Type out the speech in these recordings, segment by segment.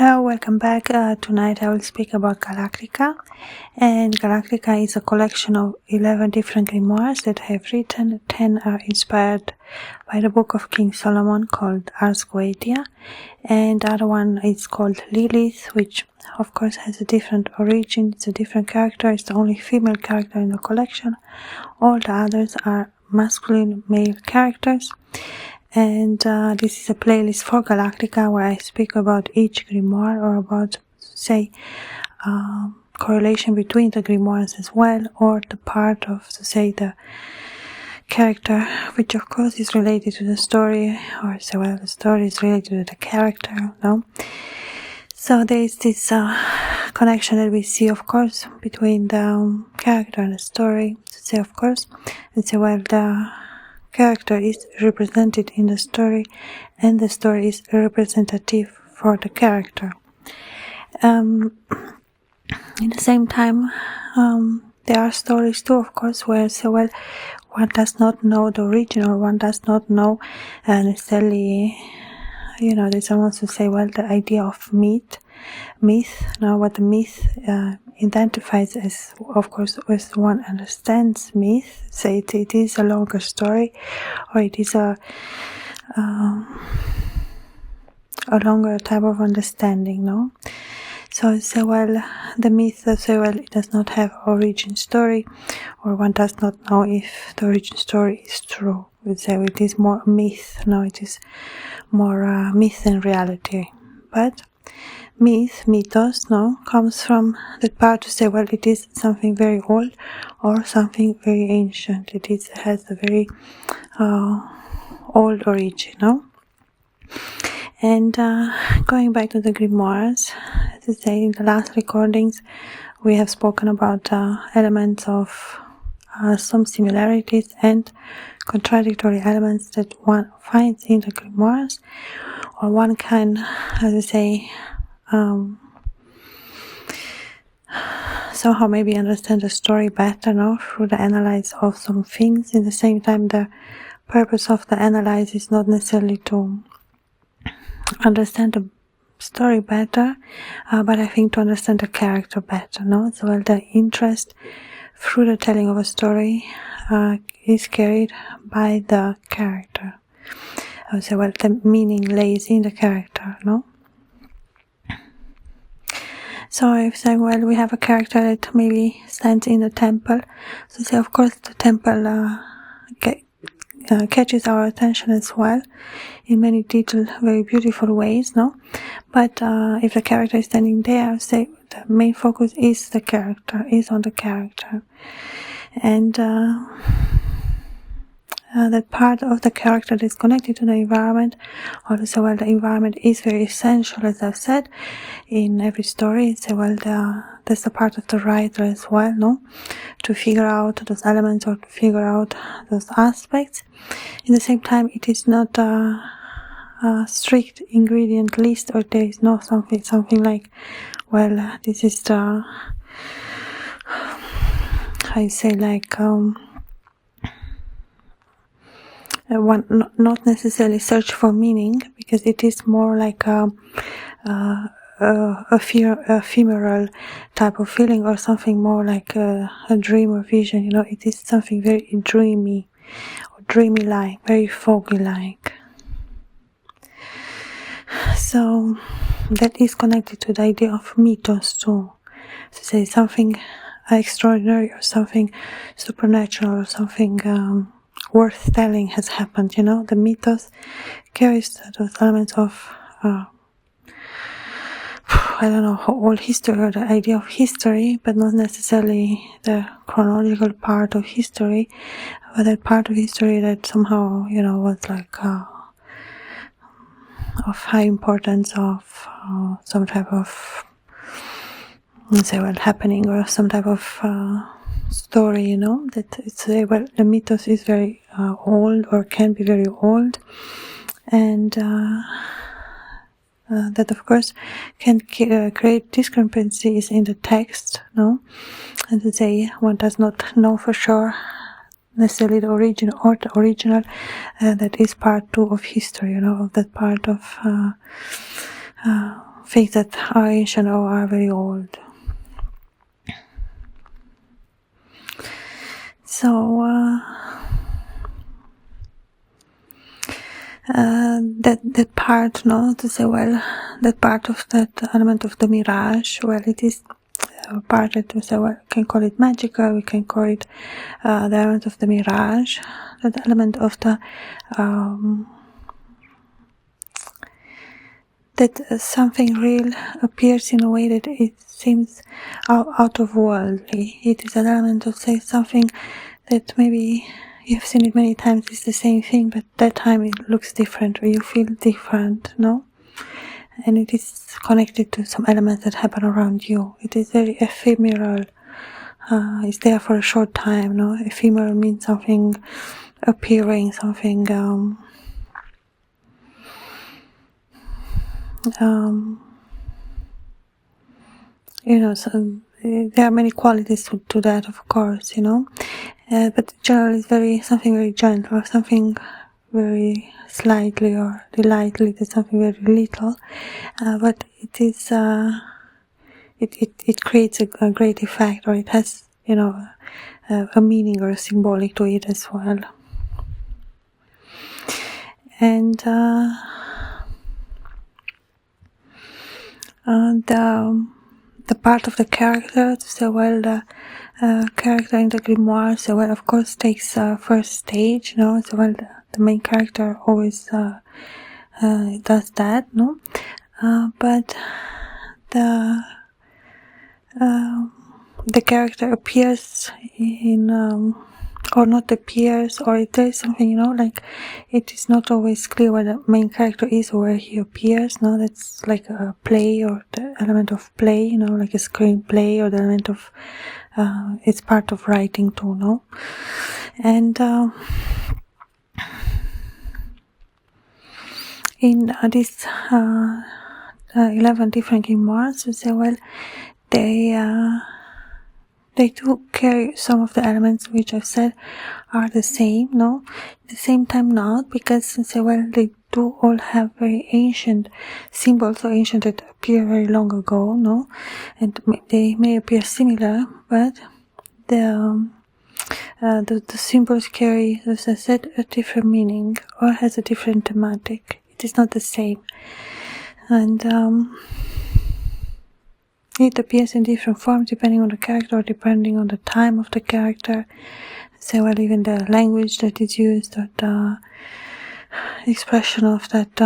Hello, welcome back. Tonight I will speak about Galactica. And Galactica is a collection of 11 different grimoires that I have written. 10 are inspired by the book of King Solomon called Asmodeus. And the other one is called Lilith, which of course has a different origin. It's a different character. It's the only female character in the collection. All the others are masculine male characters. And this is a playlist for Galactica where I speak about each grimoire or about, say, correlation between the grimoires as well, or the part of, say, the character, which of course is related to the story, or say, well, the story is related to the character, no? So there is this connection that we see, of course, between the character and the story. To say, of course, and say, well, the character is represented in the story and the story is representative for the character. In the same time, there are stories too, of course, where so well one does not know the origin, or one does not know necessarily, there's someone to say, well, the idea of myth, now what the myth identifies as, of course, as one understands myth, say it is a longer story, or it is a longer type of understanding, no? So say, well, the myth, say, well, it does not have origin story, or one does not know if the origin story is true. We say it is more myth, no, it is more myth than reality. But mythos, no, comes from that part to say, well, it is something very old or something very ancient. Has a very old origin, no? And going back to the grimoires, as I say, in the last recordings, we have spoken about elements of some similarities and contradictory elements that one finds in the grimoires, or one can, as I say, somehow maybe understand the story better, no, through the analysis of some things. In the same time, the purpose of the analysis is not necessarily to understand the story better, but I think to understand the character better, no? So well, the interest through the telling of a story is carried by the character. I would say, well, the meaning lays in the character, no? So if saying, well, we have a character that maybe stands in the temple, so say, of course, the temple catches our attention as well in many detailed, very beautiful ways, no? But if the character is standing there, say the main focus is the character, is on the character, and that part of the character that is connected to the environment. Also, well, the environment is very essential, as I've said, in every story. So, well, that's the part of the writer as well, no? To figure out those elements or to figure out those aspects. In the same time, it is not a strict ingredient list, or there is no something like, well, this is the, I say, like, one not necessarily search for meaning, because it is more like a ephemeral type of feeling, or something more like a dream or vision. It is something very dreamy, or dreamy-like, very foggy-like. So that is connected to the idea of mythos too. To say something extraordinary, or something supernatural, or something worth telling has happened. The mythos carries those elements of I don't know, all history, or the idea of history, but not necessarily the chronological part of history, but that part of history that somehow, was like of high importance, of some type of, let's say, well, happening, or some type of story, that it's, well, the mythos is very old, or can be very old, and that of course can create discrepancies in the text, no? And to say one does not know for sure necessarily the origin or the original, that is part 2 of history, of that part of things that are ancient or are very old. So that part, no, to say, well, that part of that element of the mirage, well, it is a part that we say, well, we can call it magical, we can call it the element of the mirage, that element of the that something real appears in a way that it seems out of worldly. It is an element of, say, something that maybe you've seen it many times, it's the same thing, but that time it looks different, or you feel different, no? And it is connected to some elements that happen around you. It is very ephemeral. It's there for a short time, no? Ephemeral means something appearing, something so there are many qualities to that, of course, but generally it's something very gentle, or something very slightly or lightly, there's something very little, but it is it creates a great effect, or it has a meaning or a symbolic to it as well. And the part of the character, so well, the character in the grimoire, so well, of course, takes first stage, so well, the main character always does that, no, but the character appears in or not appears, or it is something, like it is not always clear where the main character is or where he appears, no, that's like a play, or the element of play, like a screenplay, or the element of it's part of writing too, no? And in these 11 different grimoires, we say, well, they do carry some of the elements which I've said are the same, no? At the same time not, because say, well, they do all have very ancient symbols, or ancient that appear very long ago, no? And they may appear similar, but the symbols carry, as I said, a different meaning, or has a different thematic. It is not the same. And it appears in different forms depending on the character, or depending on the time of the character. So, well, even the language that is used, or the expression of that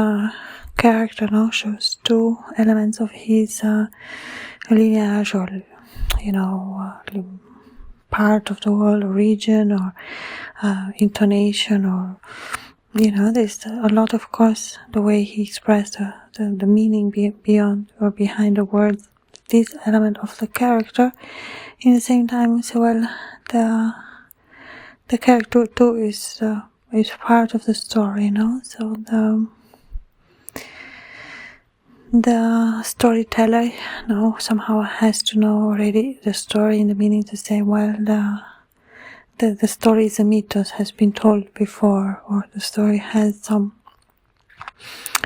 character now shows two elements of his lineage, or part of the world, or region, or intonation, or there's a lot, of course, the way he expressed the meaning beyond or behind the words. This element of the character, in the same time, so well, the character too is part of the story, So the storyteller, somehow has to know already the story, in the meaning to say, well, the story is a mythos, has been told before, or the story has some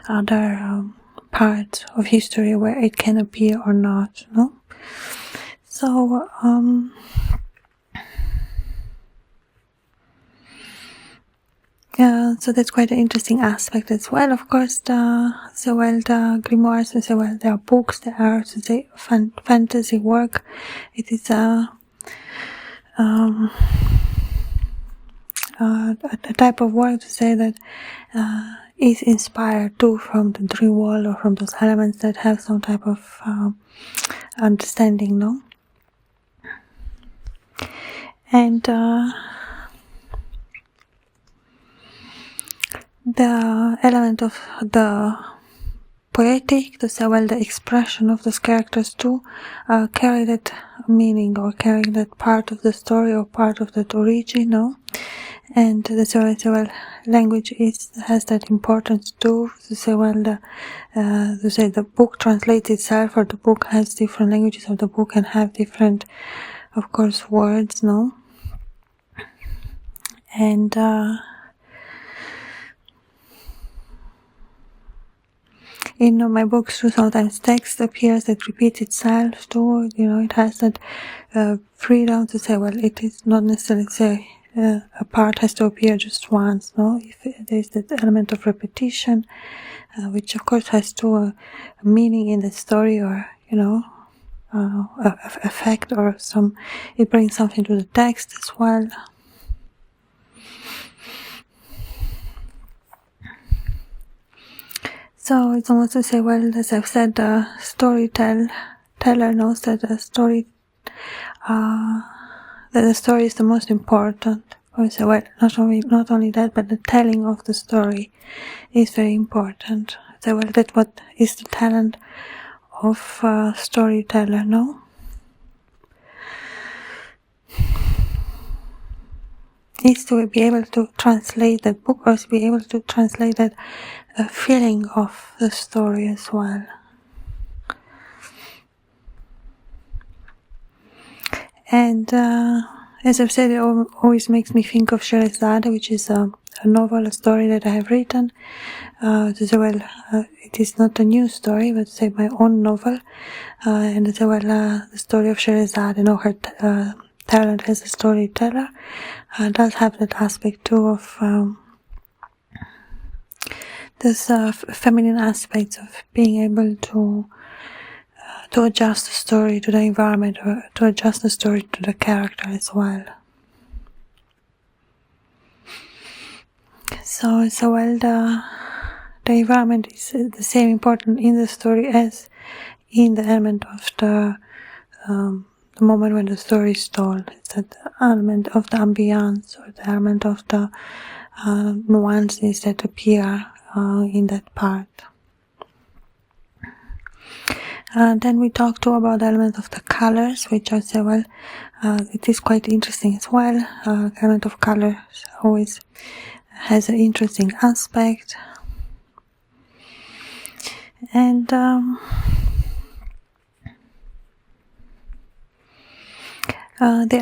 other part of history where it can appear or not, no? So so that's quite an interesting aspect as well. Of course, the grimoires, there are books, there are fantasy work. It is a type of work to say that is inspired too from the dream world, or from those elements that have some type of understanding, no? And the element of the poetic, the expression of those characters too, carry that meaning, or carry that part of the story, or part of that origin, no? And the language has that importance too. The book translates itself, or the book has different languages, or the book can have different, of course, words, no? And in my books too, sometimes text appears that repeats itself too. It has that freedom to say, well, it is not necessarily say a part has to appear just once. No, if there's that element of repetition, which of course has to a meaning in the story, or effect, or it brings something to the text as well. So it's almost to say, well, as I've said, the storyteller knows that the story is the most important. Or say, well, not only that, but the telling of the story is very important. So, well, that's what is the talent of a storyteller, no? Is to be able to translate that book, or to be able to translate that feeling of the story as well. And as I've said, it always makes me think of Scheherazade, which is a novel, a story that I have written. It is not a new story, but say my own novel. And the story of Scheherazade, her talent as a storyteller does have that aspect too of this feminine aspects of being able to adjust the story to the environment, or to adjust the story to the character as well. So the environment is the same important in the story as in the element of the moment when the story is told. It's that element of the ambience, or the element of the nuances that appear in that part. Then we talked too about the element of the colors, which I say, well, it is quite interesting as well. The element of colors always has an interesting aspect. And there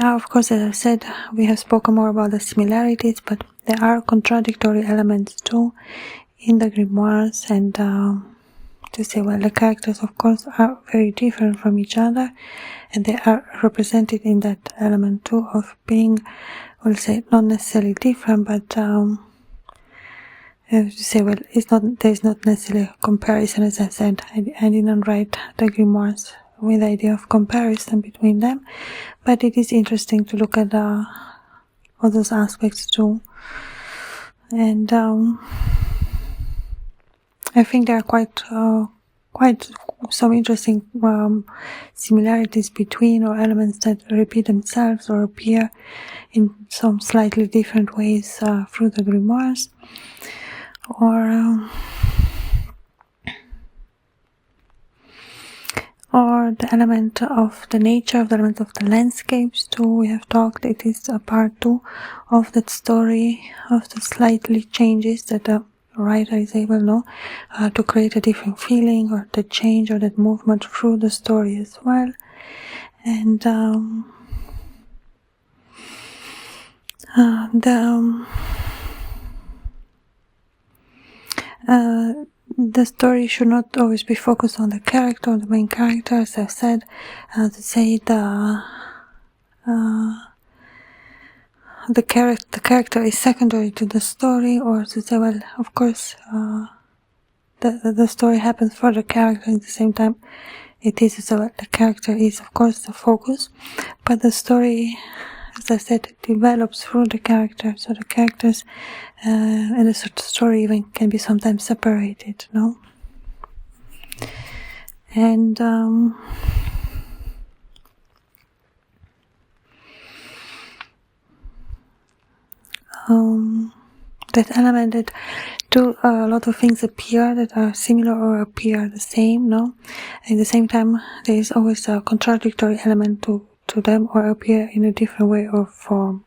are, of course, as I said, we have spoken more about the similarities, but there are contradictory elements too in the grimoires. And to say, well, the characters, of course, are very different from each other, and they are represented in that element too of being, we'll say, not necessarily different, but to say, well, there's not necessarily a comparison. As I said, I didn't write the grimoires with the idea of comparison between them, but it is interesting to look at all those aspects too. And I think there are quite some interesting similarities between, or elements that repeat themselves or appear in some slightly different ways through the grimoires, or the element of the nature, of the element of the landscapes too. We have talked, it is a part too of that story, of the slightly changes that the writer is able to create a different feeling, or the change, or that movement through the story as well. And the story should not always be focused on the character, the main character, as I've said. To say the character is secondary to the story, or to say, well, of course, the story happens for the character. At the same time, it is so the character is, of course, the focus, but the story, as I said, develops through the character. So the characters and the story even can be sometimes separated, no? And that element that a lot of things appear that are similar or appear the same, no? At the same time, there is always a contradictory element to them, or appear in a different way or form.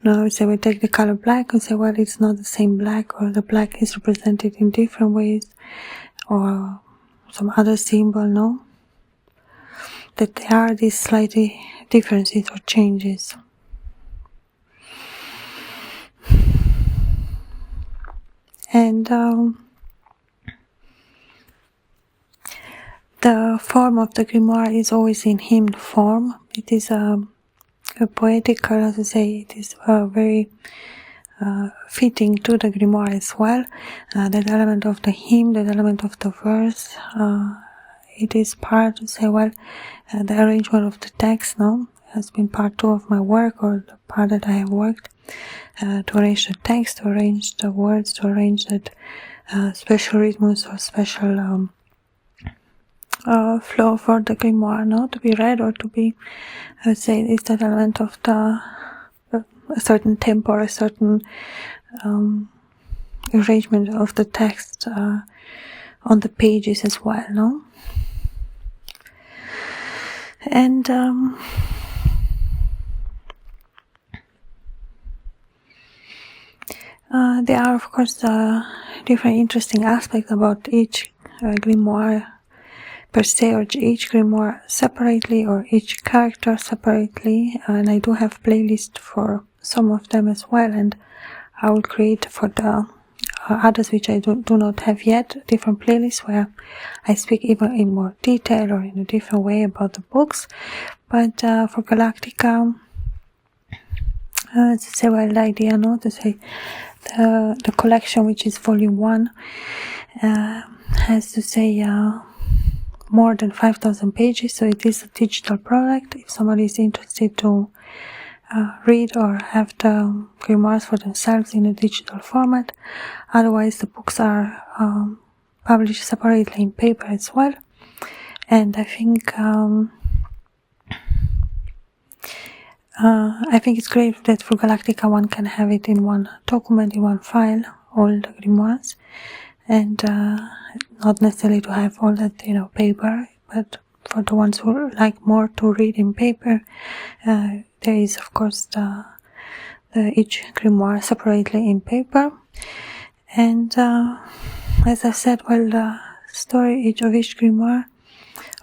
Now, say we take the color black and say, well, it's not the same black, or the black is represented in different ways, or some other symbol, no? That there are these slightly differences or changes. And the form of the grimoire is always in hymn form. It is a poetical, as I say, it is very fitting to the grimoire as well. That element of the hymn, that element of the verse, it is part, say, well, the arrangement of the text, no, has been part 2 of my work, or the part that I have worked, to arrange the text, to arrange the words, to arrange that special rhythms or special flow for the grimoire, no, to be read or to be, I would say, it's that element of the a certain tempo or a certain arrangement of the text on the pages as well, no? And there are, of course, different interesting aspects about each grimoire per se, or each grimoire separately, or each character separately, and I do have playlists for some of them as well, and I will create for the others which I do not have yet, different playlists where I speak even in more detail or in a different way about the books. But for Galactica, to say, well, the idea, no, to say the collection, which is volume 1, has to say more than 5,000 pages, so it is a digital product. If somebody is interested to read or have the grimoires for themselves in a digital format. Otherwise, the books are published separately in paper as well. And I think it's great that for Galactica one can have it in one document, in one file, all the grimoires, and not necessarily to have all that, paper, but for the ones who like more to read in paper, there is, of course, the each grimoire separately in paper. And as I said, well, the story of each grimoire,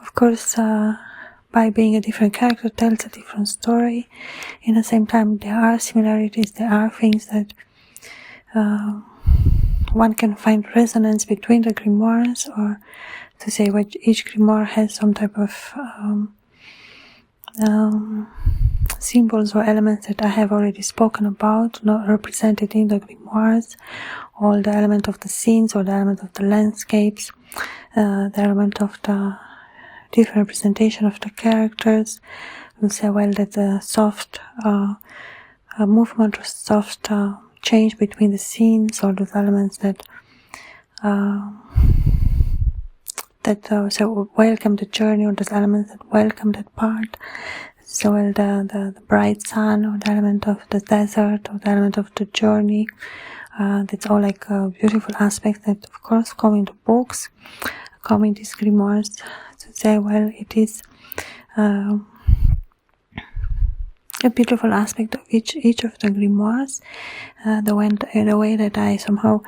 of course, by being a different character, tells a different story. In the same time, there are similarities, there are things that one can find resonance between the grimoires, or to say what each grimoire has some type of symbols or elements that I have already spoken about, not represented in the grimoires, all the element of the scenes or the element of the landscapes, the element of the different representation of the characters. We'll say, well, that the soft movement or soft change between the scenes, or those elements that so welcome the journey, or those elements that welcome that part. So the bright sun, or the element of the desert, or the element of the journey, that's all like beautiful aspects that, of course, come in the books, come in these grimoires. To say, well, it is a beautiful aspect of each of the grimoires, the way that I somehow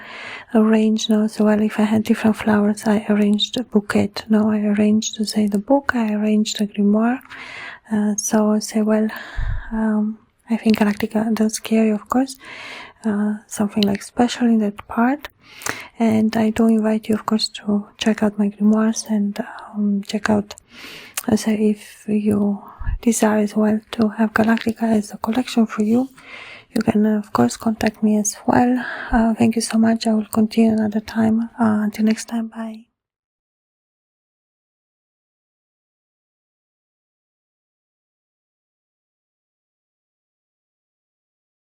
arranged, so well, if I had different flowers, I arranged a bouquet. No, I arranged, to say, the book, I arranged the grimoire. So say, well, I think Galactica does carry, of course, something like special in that part. And I do invite you, of course, to check out my grimoires and check out, say, if you desire as well to have Galactica as a collection for you, you can, of course, contact me as well. Thank you so much. I will continue another time. Until next time, bye.